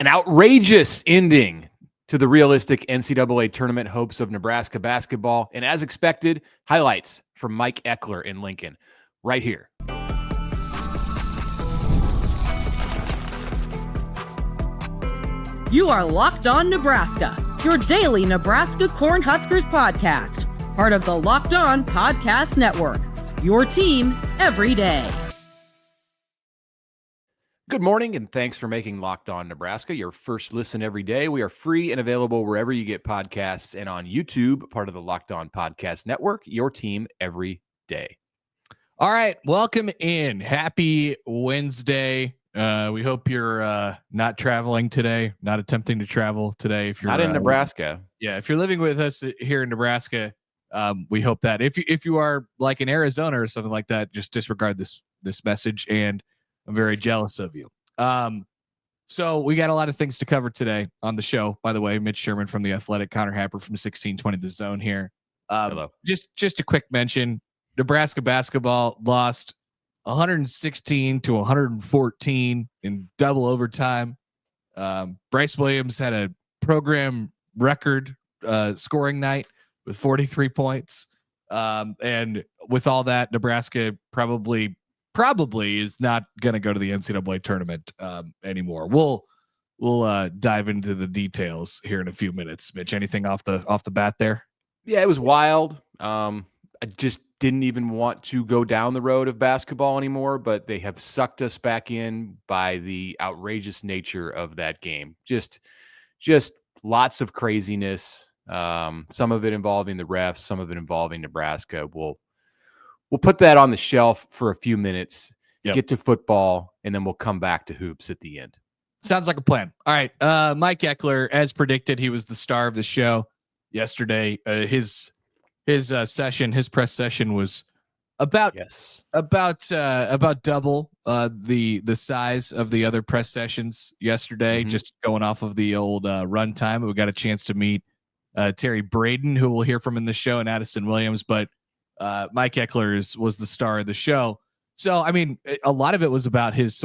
An outrageous ending to the realistic NCAA tournament hopes of Nebraska basketball. And as expected, highlights from Mike Ekeler in Lincoln right here. You are Locked On Nebraska, your daily Nebraska Cornhuskers podcast. Part of the Locked On Podcast Network, your team every day. Good morning, and thanks for making Locked On Nebraska your first listen every day. We are free and available wherever you get podcasts and on YouTube, part of the Locked On Podcast Network, your team every day. All right, welcome in. Happy Wednesday. We hope you're not traveling today, not attempting to travel today. If you're not in Nebraska. Yeah, if you're living with us here in Nebraska, we hope that. If you are like in Arizona or something like that, just disregard this message, and I'm very jealous of you. So we got a lot of things to cover today on the show. By the way, Mitch Sherman from The Athletic, Connor Happer from 1620 The Zone here. Hello. Just a quick mention. Nebraska basketball lost 116 to 114 in double overtime. Brice Williams had a program record scoring night with 43 points. And with all that, Nebraska probably is not going to go to the NCAA tournament anymore. We'll dive into the details here in a few minutes. Mitch, anything off the bat there? Yeah, it was wild. I just didn't even want to go down the road of basketball anymore, but they have sucked us back in by the outrageous nature of that game. Just lots of craziness. Some of it involving the refs, some of it involving Nebraska. We'll put that on the shelf for a few minutes, get to football, and then we'll come back to hoops at the end. Sounds like a plan. All right. Mike Ekeler, as predicted, he was the star of the show yesterday. His press session was about double the size of the other press sessions yesterday. Mm-hmm. Just going off of the old run time. We got a chance to meet Terry Braden, who we'll hear from in the show, and Addison Williams, but Mike Ekeler was the star of the show. So, I mean, a lot of it was about his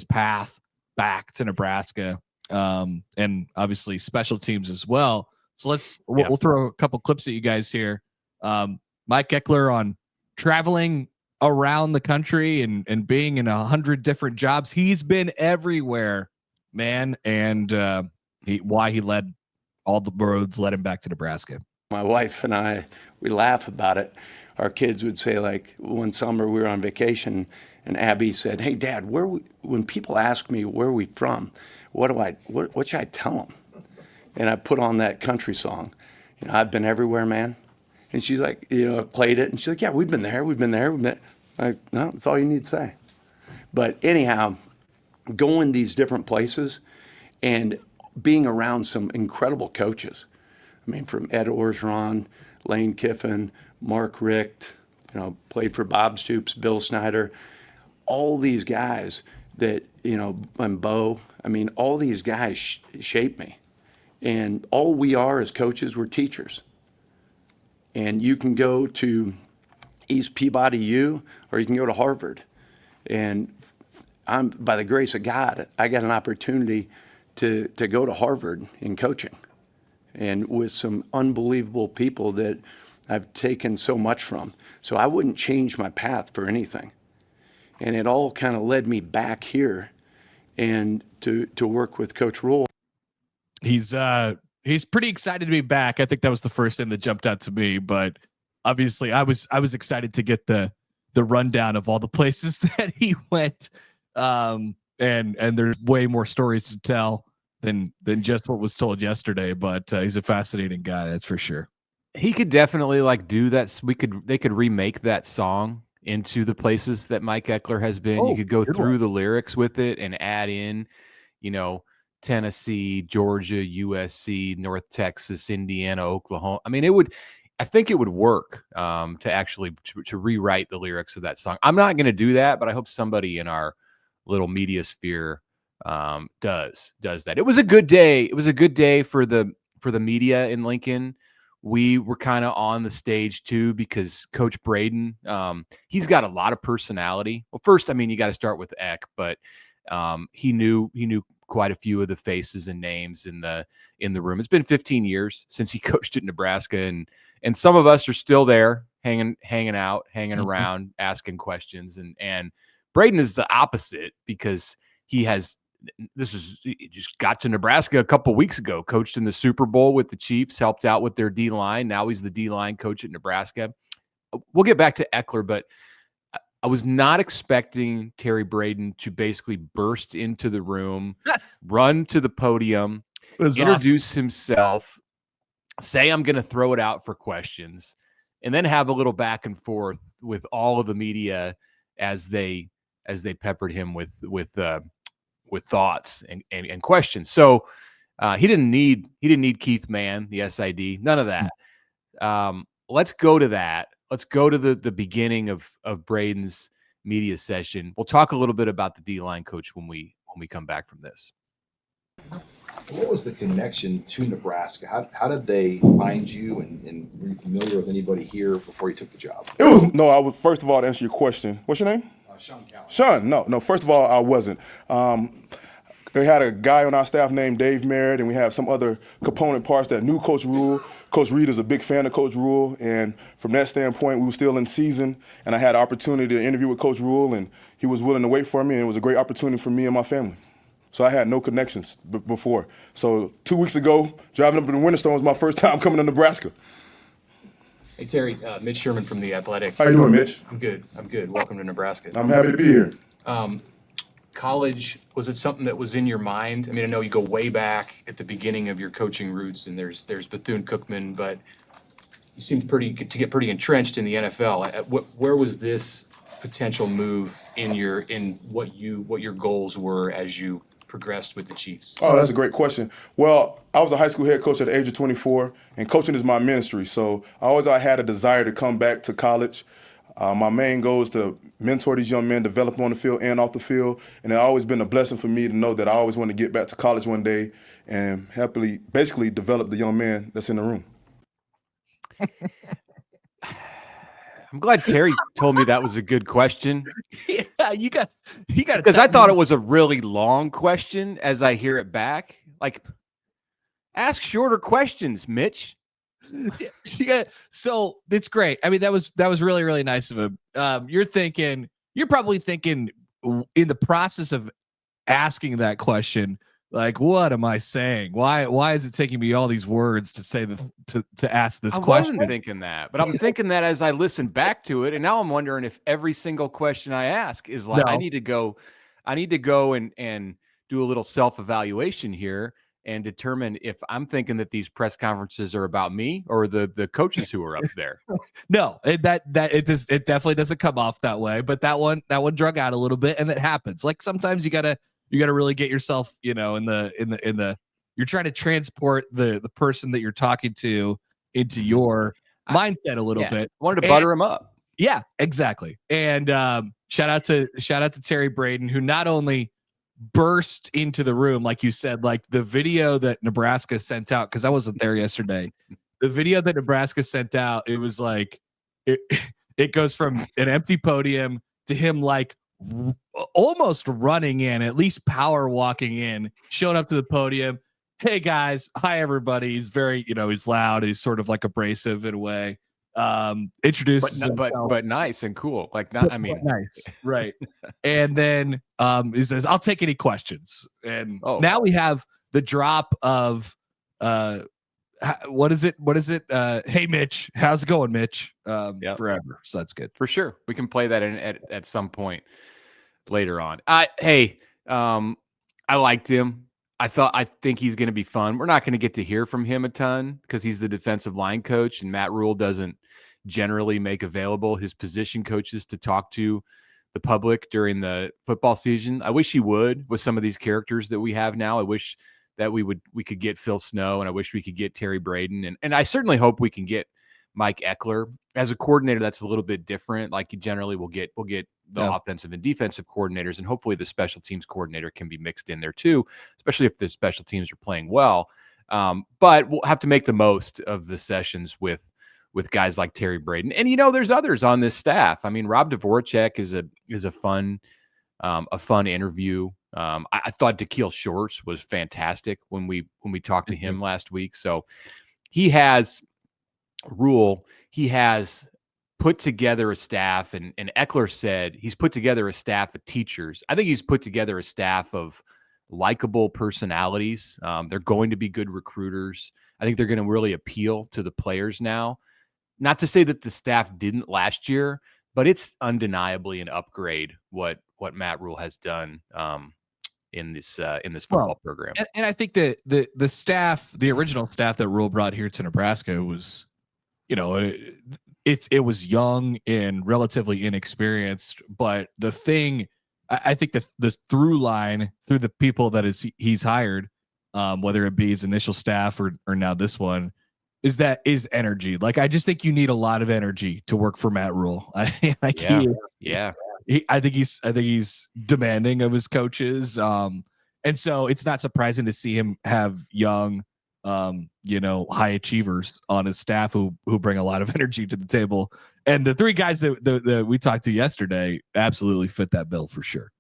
path back to Nebraska, and obviously special teams as well. So we'll throw a couple clips at you guys here. Mike Ekeler on traveling around the country and being in 100 different jobs. He's been everywhere, man. And why he led all the roads led him back to Nebraska. My wife and I, we laugh about it. Our kids would say, like, one summer we were on vacation and Abby said, "Hey Dad, when people ask me where we from, what should I tell them?" And I put on that country song, "I've been everywhere, man." And she's like, played it. And she's like, "Yeah, we've been there. Like, no, that's all you need to say. But anyhow, going these different places and being around some incredible coaches. I mean, from Ed Orgeron, Lane Kiffin, Mark Richt, played for Bob Stoops, Bill Snyder, all these guys that, and Bo, I mean, all these guys shaped me. And all we are as coaches, we're teachers. And you can go to East Peabody U or you can go to Harvard. And I'm, by the grace of God, I got an opportunity to go to Harvard in coaching and with some unbelievable people that I've taken so much from. So I wouldn't change my path for anything. And it all kind of led me back here and to work with Coach Rule. He's pretty excited to be back. I think that was the first thing that jumped out to me, but obviously I was excited to get the rundown of all the places that he went. And there's way more stories to tell than just what was told yesterday, but he's a fascinating guy, that's for sure. He could definitely do that. They could remake that song into the places that Mike Ekeler has been. You could go through the lyrics with it and add in, Tennessee, Georgia, USC, North Texas, Indiana, Oklahoma. I mean, I think it would work to actually to rewrite the lyrics of that song. I'm not going to do that, but I hope somebody in our little media sphere does that. It was a good day. It was a good day for the media in Lincoln. We were kind of on the stage too because Coach Braden, he's got a lot of personality. Well, first, I mean, you got to start with Eck, but he knew quite a few of the faces and names in the room. It's been 15 years since he coached at Nebraska, and some of us are still there, hanging out, hanging around, asking questions. And Braden is the opposite, because he just got to Nebraska a couple weeks ago, coached in the Super Bowl with the Chiefs, helped out with their D-line. Now he's the D-line coach at Nebraska. We'll get back to Eckler, but I was not expecting Terry Braden to basically burst into the room, run to the podium, introduce himself, say, I'm going to throw it out for questions, and then have a little back and forth with all of the media as they peppered him with thoughts and questions. So he didn't need Keith Mann, the SID, none of that. Let's go to that. Let's go to the beginning of Braden's media session. We'll talk a little bit about the D-line coach when we come back from this. What was the connection to Nebraska? How did they find you, and were you familiar with anybody here before you took the job? I was, first of all, to answer your question. What's your name? Sean Cowan. Sean, no. First of all, I wasn't. They had a guy on our staff named Dave Merritt, and we have some other component parts that knew Coach Rule. Coach Reed is a big fan of Coach Rule, and from that standpoint, we were still in season, and I had the opportunity to interview with Coach Rule, and he was willing to wait for me, and it was a great opportunity for me and my family. So I had no connections before. So 2 weeks ago, driving up to the Winterstone was my first time coming to Nebraska. Hey, Terry, Mitch Sherman from The Athletic. How you doing, Mitch? I'm good. Welcome to Nebraska. I'm happy to be here. College, was it something that was in your mind? I mean, I know you go way back at the beginning of your coaching roots, and there's Bethune-Cookman, but you seemed to get pretty entrenched in the NFL. Where was this potential move in what your goals were as you progressed with the Chiefs? Oh, that's a great question. Well, I was a high school head coach at the age of 24, and coaching is my ministry. So I had a desire to come back to college. My main goal is to mentor these young men, develop them on the field and off the field. And it's always been a blessing for me to know that I always want to get back to college one day and happily, basically, develop the young man that's in the room. I'm glad Terry told me that was a good question. Yeah, you got because I thought it was a really long question as I hear it back. Like, ask shorter questions, Mitch. Yeah, so it's great. I mean, that was really, really nice of him. You're probably thinking in the process of asking that question, like, what am I saying? Why is it taking me all these words to say to ask this question? I wasn't thinking that, but I'm thinking that as I listen back to it, and now I'm wondering if every single question I ask is like, No. I need to go and do a little self-evaluation here and determine if I'm thinking that these press conferences are about me or the coaches who are up there. No, it definitely doesn't come off that way. But that one drug out a little bit, and that happens. Like, sometimes you gotta really get yourself, in the you're trying to transport the person that you're talking to into your mindset a little bit. Wanted to butter him up. Yeah, exactly. And shout out to Terry Braden, who not only burst into the room, like you said, like the video that Nebraska sent out, because I wasn't there yesterday. The video that Nebraska sent out, it was like it goes from an empty podium to him like almost running in, at least power walking in, showing up to the podium. Hey guys, hi everybody. He's very, he's loud. He's sort of like abrasive in a way. Introduces but nice and cool. Like, nice, right? And then he says, "I'll take any questions." And now we have the drop of what is it? Hey Mitch, how's it going, Mitch? Forever. So that's good for sure. We can play that in at some point later on. I liked him. I think he's going to be fun. We're not going to get to hear from him a ton because he's the defensive line coach, and Matt Rule doesn't generally make available his position coaches to talk to the public during the football season. I wish he would with some of these characters that we have now. I wish that we could get Phil Snow, and I wish we could get Terry Braden, and I certainly hope we can get Mike Ekeler as a coordinator. That's a little bit different. Like, you generally will get the offensive and defensive coordinators, and hopefully the special teams coordinator can be mixed in there too, especially if the special teams are playing well. But we'll have to make the most of the sessions with guys like Terry Braden. And, there's others on this staff. I mean, Rob Dvorak is a fun interview. I thought Da'Keil Shorts was fantastic when we talked to him last week. So he has put together a staff, and Eckler said he's put together a staff of teachers. I think he's put together a staff of likable personalities. They're going to be good recruiters. I think they're going to really appeal to the players now. Not to say that the staff didn't last year, but it's undeniably an upgrade what Matt Rule has done in this football program. And I think that the staff, the original staff that Rule brought here to Nebraska was, it was young and relatively inexperienced. But the thing, I think the through line through the people that he's hired, whether it be his initial staff or now this one, is energy. Like, I just think you need a lot of energy to work for Matt Rule. I think he's demanding of his coaches. And so it's not surprising to see him have young, high achievers on his staff who bring a lot of energy to the table. And the three guys that we talked to yesterday absolutely fit that bill for sure.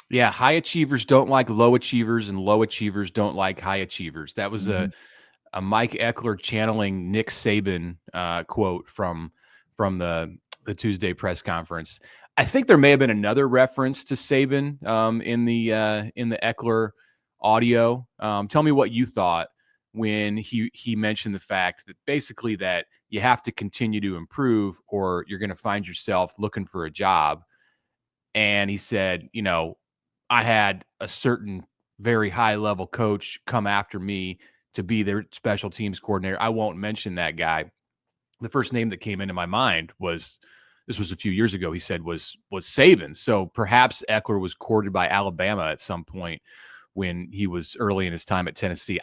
Yeah. High achievers don't like low achievers, and low achievers don't like high achievers. That was a Mike Ekeler channeling Nick Saban quote from the Tuesday press conference. I think there may have been another reference to Saban in the Eckler audio. Tell me what you thought when he mentioned the fact that basically that you have to continue to improve or you're going to find yourself looking for a job. And he said, I had a certain very high level coach come after me to be their special teams coordinator. I won't mention that guy. The first name that came into my mind was a few years ago. He said was Saban. So perhaps Eckler was courted by Alabama at some point when he was early in his time at Tennessee.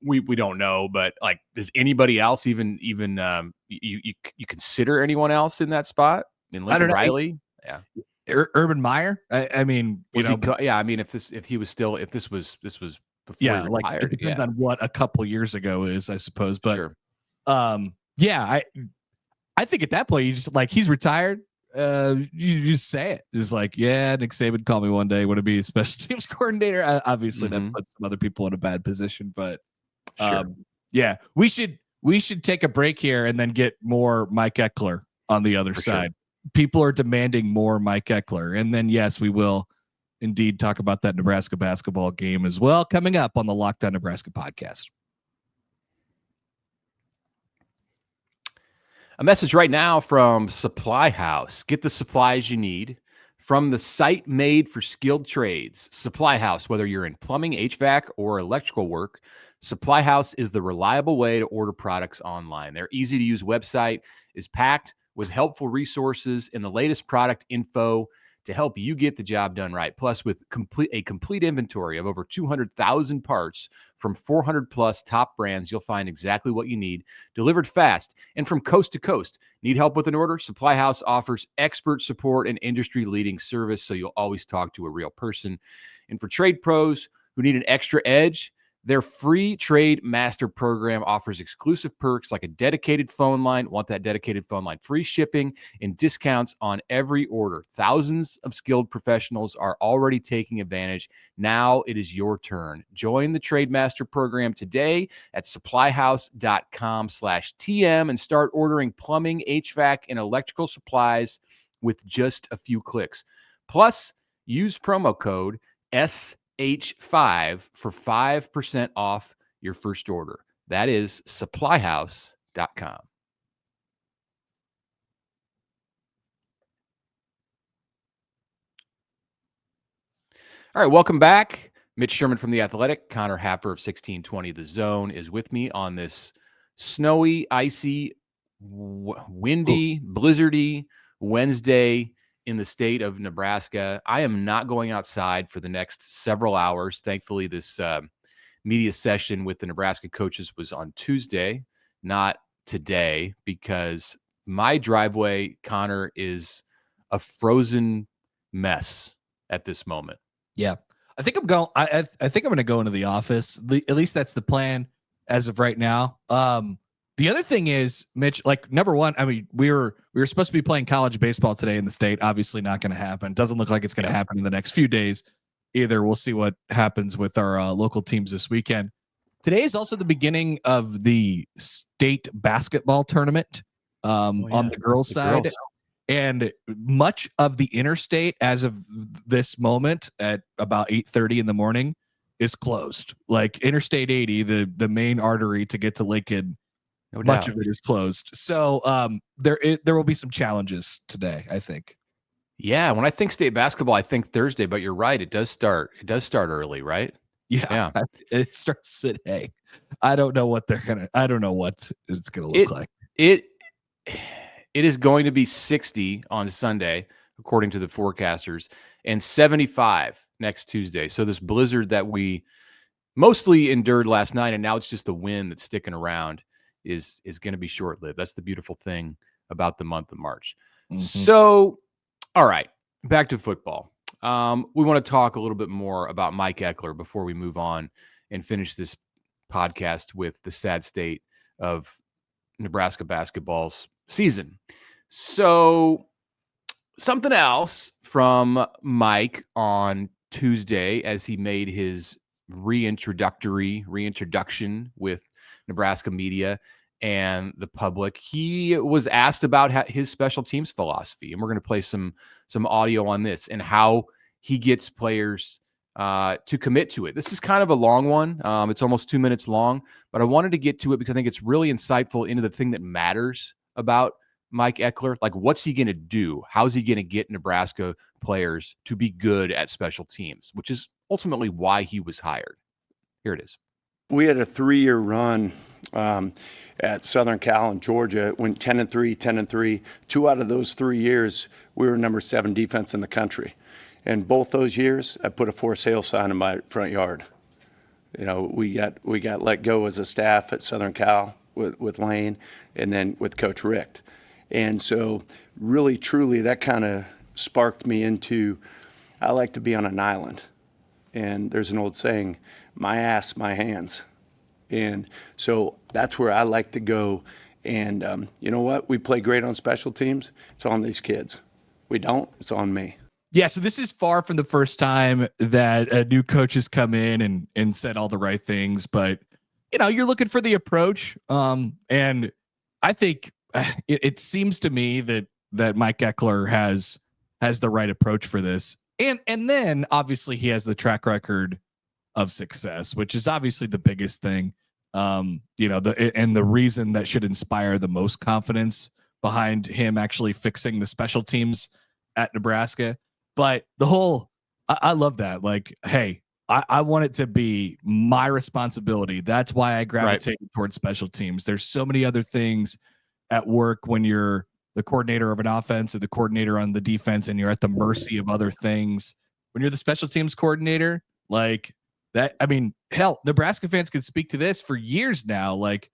We don't know, but like, does anybody else even you consider anyone else in that spot? I mean, Lincoln Riley, yeah. Urban Meyer. I mean, if this was before he retired, it depends on what a couple years ago is, I suppose. But sure. I think at that point you just he's retired. You just say it. Just like, yeah, Nick Saban called me one day. Want to be a special teams coordinator? Obviously, that puts some other people in a bad position. But yeah, we should take a break here and then get more Mike Ekeler on the other side. Sure. People are demanding more Mike Ekeler, and then yes, we will indeed talk about that Nebraska basketball game as well, coming up on the Locked On Nebraska podcast. A message right now from Supply House. Get the supplies you need from the site made for skilled trades. Supply House, whether you're in plumbing, HVAC, or electrical work, Supply House is the reliable way to order products online. Their easy-to-use website is packed with helpful resources and the latest product info to help you get the job done right. Plus, with a complete inventory of over 200,000 parts from 400 plus top brands, you'll find exactly what you need, delivered fast and from coast to coast. Need help with an order? Supply House offers expert support and industry-leading service, so you'll always talk to a real person. And for trade pros who need an extra edge, their free Trade Master program offers exclusive perks like a dedicated phone line. Want that dedicated phone line? Free shipping and discounts on every order. Thousands of skilled professionals are already taking advantage. Now it is your turn. Join the Trade Master program today at supplyhouse.com/TM and start ordering plumbing, HVAC, and electrical supplies with just a few clicks. Plus, use promo code SH5 for 5% off your first order. That is supplyhouse.com. All right, welcome back. Mitch Sherman from The Athletic. Connor Happer of 1620 The Zone is with me on this snowy, icy, windy, blizzardy Wednesday in the state of Nebraska. I am not going outside for the next several hours. Thankfully, this media session with the Nebraska coaches was on Tuesday, not today, because my driveway, Connor, is a frozen mess at this moment. Yeah, I think I'm going. I think I'm going to go into the office. At least that's the plan as of right now. The other thing is, Mitch, number one, I mean, we were supposed to be playing college baseball today in the state. Obviously not going to happen. Doesn't look like it's going to happen in the next few days. either. We'll see what happens with our local teams this weekend. Today is also the beginning of the state basketball tournament on the girls' side. Girls. And much of the interstate as of this moment at about 8:30 in the morning is closed. Like Interstate 80, the main artery to get to Lincoln, much of it is closed. So there will be some challenges today, I think. Yeah, when I think state basketball, I think Thursday, but you're right. It does start early, right? Yeah. It starts today. I don't know what it's gonna look like. It is going to be 60 on Sunday, according to the forecasters, and 75 next Tuesday. So this blizzard that we mostly endured last night, and now it's just the wind that's sticking around, is going to be short-lived. That's the beautiful thing about the month of March. Mm-hmm. So, all right, back to football. We want to talk a little bit more about Mike Ekeler before we move on and finish this podcast with the sad state of Nebraska basketball's season. So something else from Mike on Tuesday as he made his reintroduction with Nebraska media and the public. He was asked about his special teams philosophy, and we're going to play some audio on this and how he gets players to commit to it. This is kind of a long one. It's almost 2 minutes long, but I wanted to get to it because I think it's really insightful into the thing that matters about Mike Ekeler. Like, what's he going to do? How's he going to get Nebraska players to be good at special teams, which is ultimately why he was hired. Here it is. We had a 3-year run at Southern Cal and Georgia. It went 10-3, 10-3. 2 out of those 3 years, we were number 7 defense in the country. And both those years, I put a for sale sign in my front yard. You know, we got let go as a staff at Southern Cal with Lane and then with Coach Richt. And so really, truly, that kind of sparked me into, I like to be on an island. And there's an old saying, my ass, my hands. And so that's where I like to go. And you know what? We play great on special teams. It's on these kids. We don't, it's on me. Yeah, so this is far from the first time that new coaches come in and said all the right things, but you know, you're looking for the approach. And I think it seems to me that Mike Ekeler has the right approach for this. And then obviously he has the track record of success, which is obviously the biggest thing. You know, the reason that should inspire the most confidence behind him actually fixing the special teams at Nebraska. But the whole, I love that. Like, hey, I want it to be my responsibility. That's why I gravitated towards special teams. There's so many other things at work when you're the coordinator of an offense or the coordinator on the defense and you're at the mercy of other things. When you're the special teams coordinator, like that, I mean, hell, Nebraska fans could speak to this for years now. Like,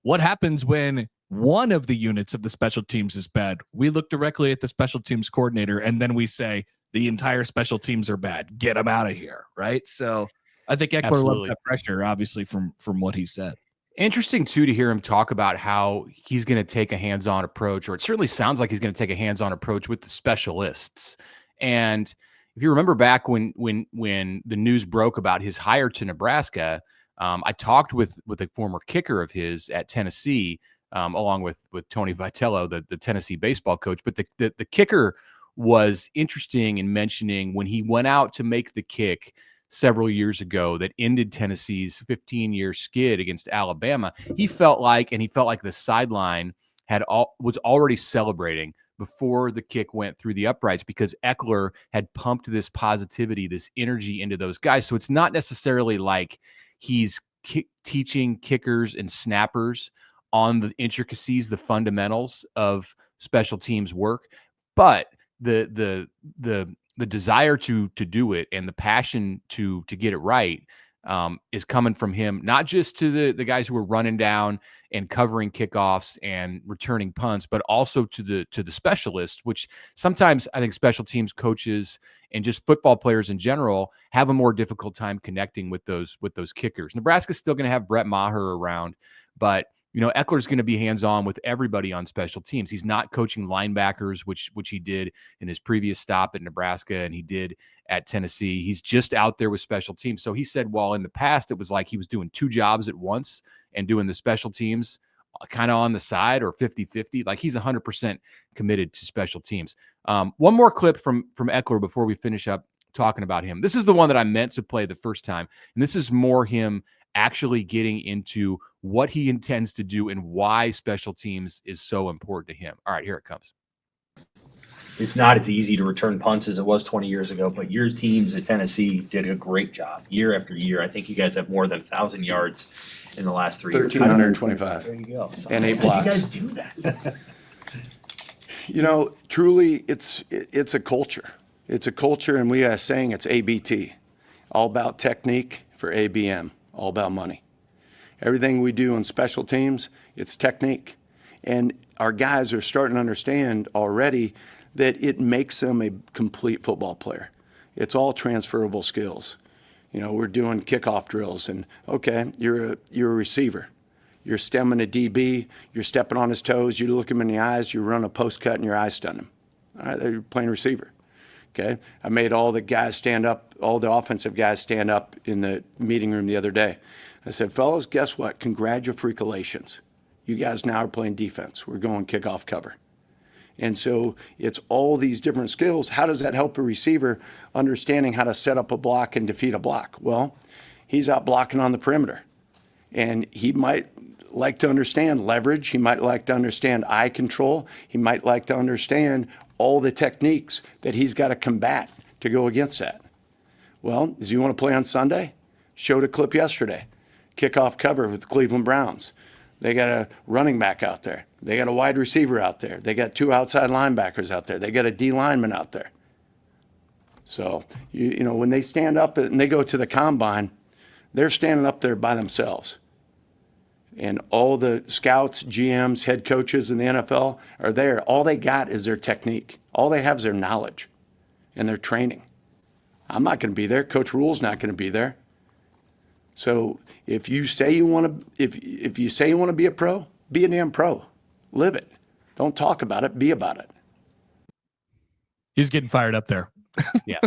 what happens when one of the units of the special teams is bad? We look directly at the special teams coordinator and then we say, the entire special teams are bad. Get them out of here, right? So I think Eckler loves that pressure, obviously, from what he said. Interesting, too, to hear him talk about how he's going to take a hands-on approach, or it certainly sounds like he's going to take a hands-on approach with the specialists. And if you remember back when the news broke about his hire to Nebraska, I talked with a former kicker of his at Tennessee, along with Tony Vitello, the Tennessee baseball coach. But the kicker was interesting in mentioning when he went out to make the kick several years ago that ended Tennessee's 15-year skid against Alabama, he felt like the sideline was already celebrating before the kick went through the uprights because Eckler had pumped this positivity, this energy into those guys. So it's not necessarily like he's teaching kickers and snappers on the intricacies, the fundamentals of special teams work, but the desire to do it and the passion to get it right is coming from him, not just to the guys who are running down and covering kickoffs and returning punts, but also to the specialists, which sometimes I think special teams coaches and just football players in general have a more difficult time connecting with those kickers. Nebraska's still going to have Brett Maher around, but Eckler's going to be hands-on with everybody on special teams. He's not coaching linebackers, which he did in his previous stop at Nebraska, and he did at Tennessee. He's just out there with special teams. So he said, while in the past it was like he was doing two jobs at once and doing the special teams kind of on the side or 50-50, like he's 100% committed to special teams. One more clip from Eckler before we finish up talking about him. This is the one that I meant to play the first time, and this is more him actually getting into what he intends to do and why special teams is so important to him. All right, here it comes. It's not as easy to return punts as it was 20 years ago, but your teams at Tennessee did a great job year after year. I think you guys have more than 1,000 yards in the last 3 years. 1,325. There you go. So And 8 how blocks. did you guys do that? Truly, it's a culture. It's a culture, and we are saying it's ABT, all about technique for ABM, all about money. Everything we do on special teams, it's technique. And our guys are starting to understand already that it makes them a complete football player. It's all transferable skills. We're doing kickoff drills, and okay, you're a receiver. You're stemming a DB, you're stepping on his toes, you look him in the eyes, you run a post cut, and your eyes stun him. All right, you're playing receiver. Okay, I made all the guys stand up, all the offensive guys stand up in the meeting room the other day. I said, fellas, guess what? Congratulations. You guys now are playing defense. We're going kickoff cover. And so it's all these different skills. How does that help a receiver understanding how to set up a block and defeat a block? Well, he's out blocking on the perimeter. And he might like to understand leverage. He might like to understand eye control. He might like to understand all the techniques that he's got to combat to go against that. Well, does he want to play on Sunday? Showed a clip yesterday. Kickoff cover with the Cleveland Browns. They got a running back out there. They got a wide receiver out there. They got 2 outside linebackers out there. They got a D lineman out there. So, when they stand up and they go to the combine, they're standing up there by themselves. And all the scouts, GMs, head coaches in the NFL are there. All they got is their technique. All they have is their knowledge and their training. I'm not going to be there. Coach Rule's not going to be there. So if you say you want to, if you say you want to be a pro, be a damn pro. Live it. Don't talk about it. Be about it. He's getting fired up there. Yeah.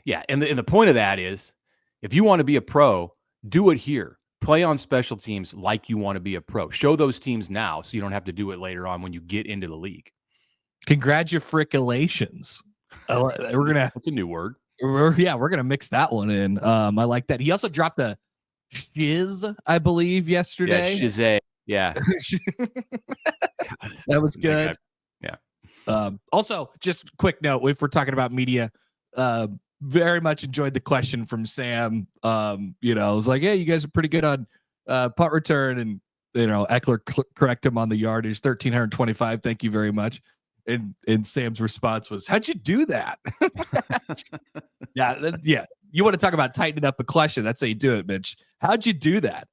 Yeah. And the point of that is, if you want to be a pro, do it here. Play on special teams like you want to be a pro. Show those teams now so you don't have to do it later on when you get into the league. Congratulations. We're gonna. That's a new word. We're gonna mix that one in. I like that. He also dropped a shiz, I believe, yesterday. Yeah, shizay. Yeah. That was good. Yeah. Also, just quick note, if we're talking about media, very much enjoyed the question from Sam. It was like, hey, you guys are pretty good on punt return, and Eckler correct him on the yardage, 1,325. Thank you very much. And Sam's response was, how'd you do that? Yeah. You want to talk about tightening up a question? That's how you do it, Mitch. How'd you do that?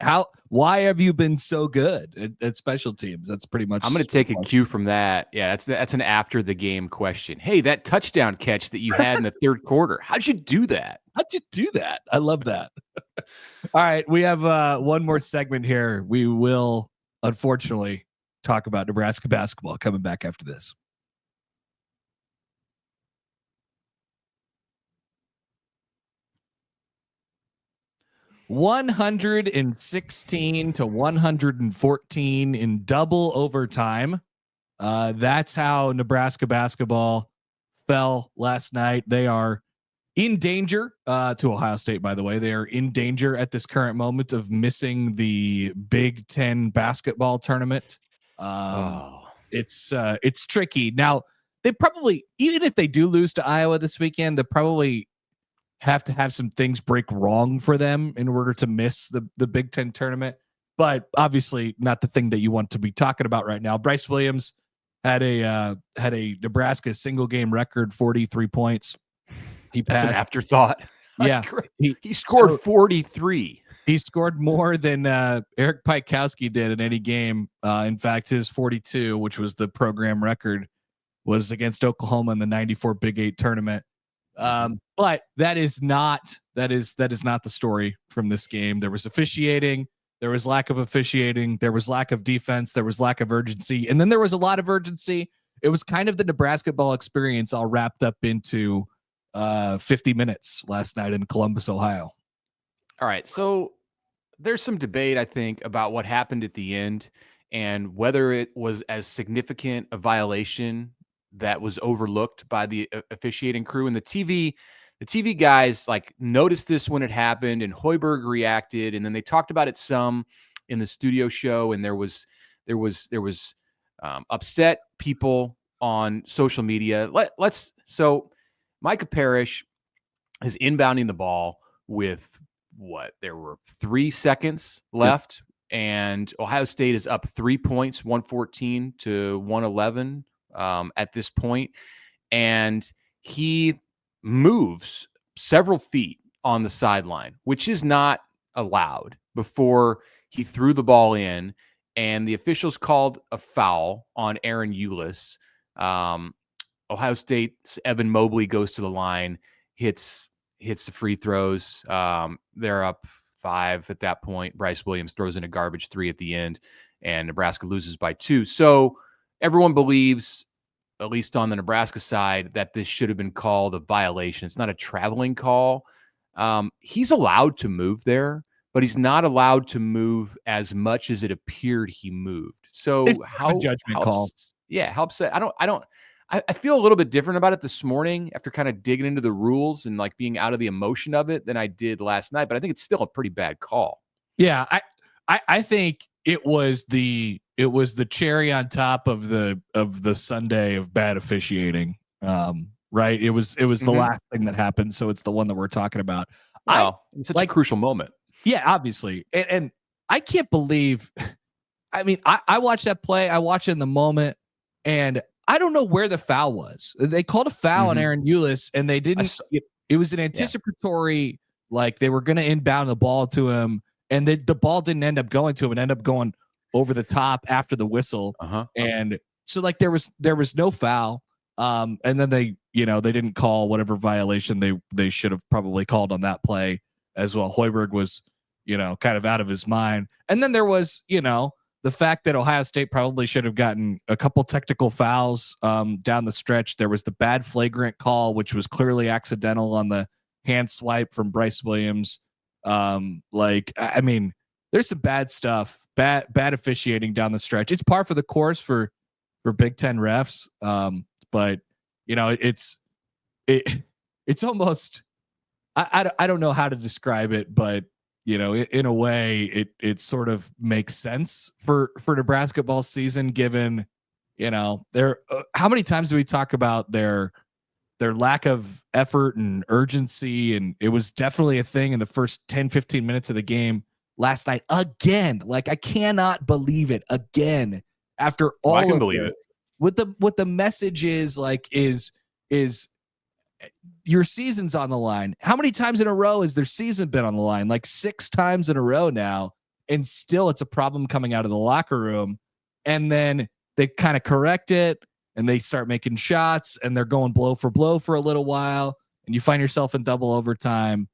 Why have you been so good at special teams? That's pretty much. I'm going to take a cue from that. Yeah, that's an after the game question. Hey, that touchdown catch that you had in the third quarter, how'd you do that? How'd you do that? I love that. All right, we have one more segment here. We will, unfortunately, talk about Nebraska basketball coming back after this. 116 to 114 in double overtime. That's how Nebraska basketball fell last night. They are in danger to Ohio State, by the way. They are in danger at this current moment of missing the Big Ten basketball tournament. It's tricky. Now, they probably, even if they do lose to Iowa this weekend, they probably have to have some things break wrong for them in order to miss the Big Ten tournament. But obviously not the thing that you want to be talking about right now. Brice Williams had a Nebraska single game record, 43 points. He passed. That's an afterthought. Yeah. He scored 43. He scored more than Eric Pikowski did in any game. In fact, his 42, which was the program record, was against Oklahoma in the 94 Big 8 tournament. But that is not the story from this game. There was officiating. There was lack of officiating. There was lack of defense. There was lack of urgency. And then there was a lot of urgency. It was kind of the Nebraska ball experience all wrapped up into 50 minutes last night in Columbus, Ohio. All right. So there's some debate, I think, about what happened at the end and whether it was as significant a violation that was overlooked by the officiating crew. And the TV guys like noticed this when it happened, and Hoiberg reacted, and then they talked about it some in the studio show, and there was upset people on social media. So Micah Parrish is inbounding the ball with there were 3 seconds left, and Ohio State is up 3 points, 114 to 111 at this point, and he moves several feet on the sideline, which is not allowed, before he threw the ball in, and the officials called a foul on Aaron Eulis. Ohio State's Evan Mobley goes to the line, hits the free throws. They're up 5 at that point. Brice Williams throws in a garbage 3 at the end, and Nebraska loses by 2. So everyone believes, at least on the Nebraska side, that this should have been called a violation. It's not a traveling call. He's allowed to move there, but he's not allowed to move as much as it appeared he moved. So It's a judgment call. Yeah, how upset. I feel a little bit different about it this morning after kind of digging into the rules and like being out of the emotion of it than I did last night. But I think it's still a pretty bad call. Yeah, I think it was the cherry on top of the Sunday of bad officiating. Right? It was the last thing that happened, so it's the one that we're talking about. It's such a crucial moment. Yeah, obviously, and I can't believe. I mean, I watched that play. I watched it in the moment, and I don't know where the foul was. They called a foul on Aaron Eulis, and they didn't. It was an anticipatory, like they were going to inbound the ball to him, and the ball didn't end up going to him. It ended up going over the top after the whistle, and so like there was no foul. And then they didn't call whatever violation they should have probably called on that play as well. Hoiberg was kind of out of his mind, and then there was the fact that Ohio State probably should have gotten a couple technical fouls down the stretch. There was the bad flagrant call, which was clearly accidental on the hand swipe from Brice Williams. I mean, there's some bad stuff, bad officiating down the stretch. It's par for the course for Big Ten refs. But it's almost, I don't know how to describe it, but in a way, it sort of makes sense for Nebraska ball season, given, how many times do we talk about their lack of effort and urgency? And it was definitely a thing in the first 10, 15 minutes of the game last night. Again, like I cannot believe it again after all. I can believe it. What the message is like is your season's on the line. How many times in a row has their season been on the line? Like 6 times in a row now, and still it's a problem coming out of the locker room. And then they kind of correct it, and they start making shots, and they're going blow for blow for a little while, and you find yourself in double overtime,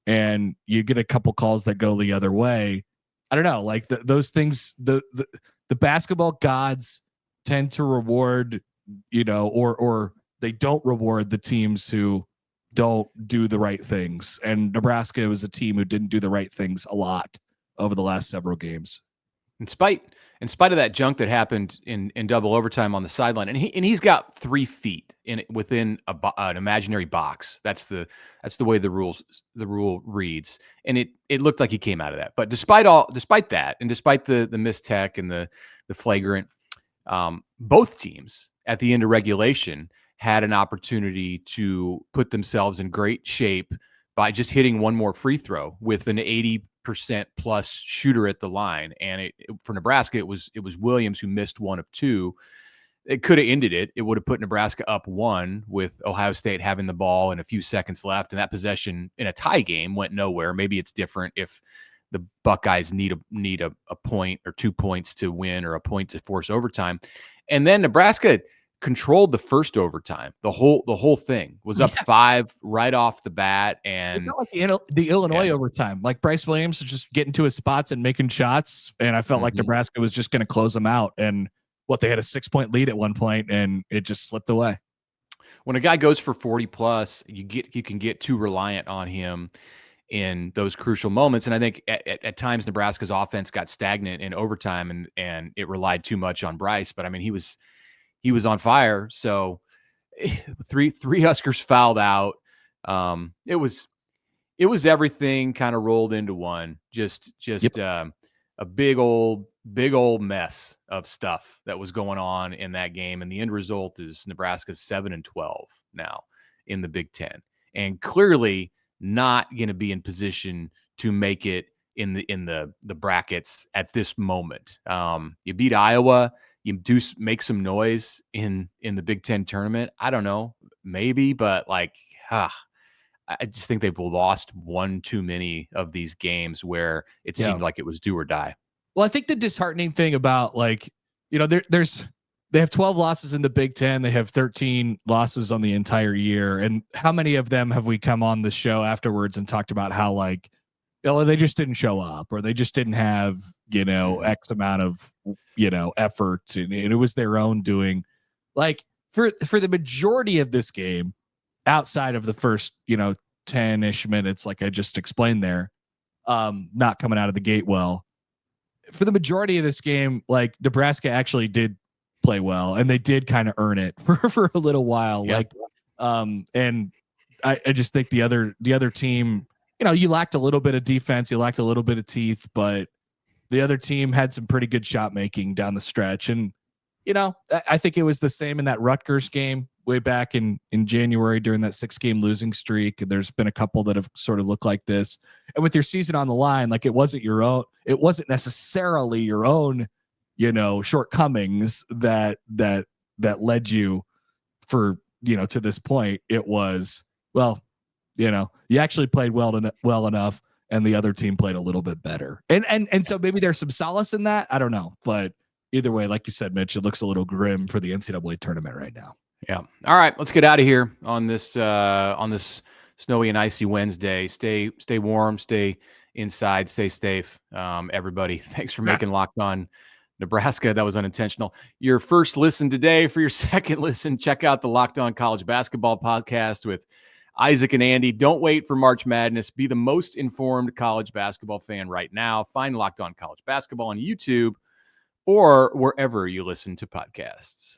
and you get a couple calls that go the other way. I don't know, like those things. The basketball gods tend to reward, or they don't reward the teams who don't do the right things. And Nebraska was a team who didn't do the right things a lot over the last several games. In spite of that junk that happened in double overtime on the sideline, and he's got 3 feet within an imaginary box. That's the way the rule reads, and it looked like he came out of that. But despite that, and despite the missed tech and the flagrant, both teams at the end of regulation had an opportunity to put themselves in great shape by just hitting one more free throw with an 80% plus shooter at the line. And for Nebraska, it was Williams who missed 1 of 2. It could have ended it. It would have put Nebraska up 1 with Ohio State having the ball and a few seconds left. And that possession in a tie game went nowhere. Maybe it's different if the Buckeyes need a point or 2 points to win, or a point to force overtime. And then Nebraska controlled the first overtime. The whole thing was up 5 right off the bat, and it felt like the Illinois overtime. Like Brice Williams was just getting to his spots and making shots, and I felt like Nebraska was just going to close them out. And they had a 6-point lead at one point, and it just slipped away. When a guy goes for 40 plus, you can get too reliant on him in those crucial moments. And I think at times Nebraska's offense got stagnant in overtime, and it relied too much on Brice. But I mean, he was on fire. So three Huskers fouled out. It was everything kind of rolled into one. Just a big old mess of stuff that was going on in that game. And the end result is Nebraska's 7-12 now in the Big Ten, and clearly not going to be in position to make it in the brackets at this moment. You beat Iowa. You do make some noise in the Big Ten tournament. I don't know, maybe, but I just think they've lost one too many of these games where it seemed like it was do or die. Well, I think the disheartening thing about they have 12 losses in the Big Ten. They have 13 losses on the entire year. And how many of them have we come on the show afterwards and talked about how they just didn't show up, or they just didn't have, X amount of, effort, and it was their own doing. Like for the majority of this game, outside of the first, 10-ish minutes, like I just explained there, not coming out of the gate well. For the majority of this game, like Nebraska actually did play well, and they did kind of earn it for a little while. Yep. And I just think the other team, you lacked a little bit of defense, you lacked a little bit of teeth, but the other team had some pretty good shot making down the stretch. And, I think it was the same in that Rutgers game way back in January during that 6-game losing streak. And there's been a couple that have sort of looked like this. And with your season on the line, like it wasn't necessarily your own, shortcomings that led you to this point. It was, you actually played well enough, and the other team played a little bit better. And so maybe there's some solace in that. I don't know. But either way, like you said, Mitch, it looks a little grim for the NCAA tournament right now. Yeah. All right, let's get out of here on this snowy and icy Wednesday. Stay warm, stay inside, stay safe. Everybody, thanks for making Locked On Nebraska. That was unintentional. Your first listen today. For your second listen, check out the Locked On College Basketball podcast with Isaac and Andy. Don't wait for March Madness. Be the most informed college basketball fan right now. Find Locked On College Basketball on YouTube or wherever you listen to podcasts.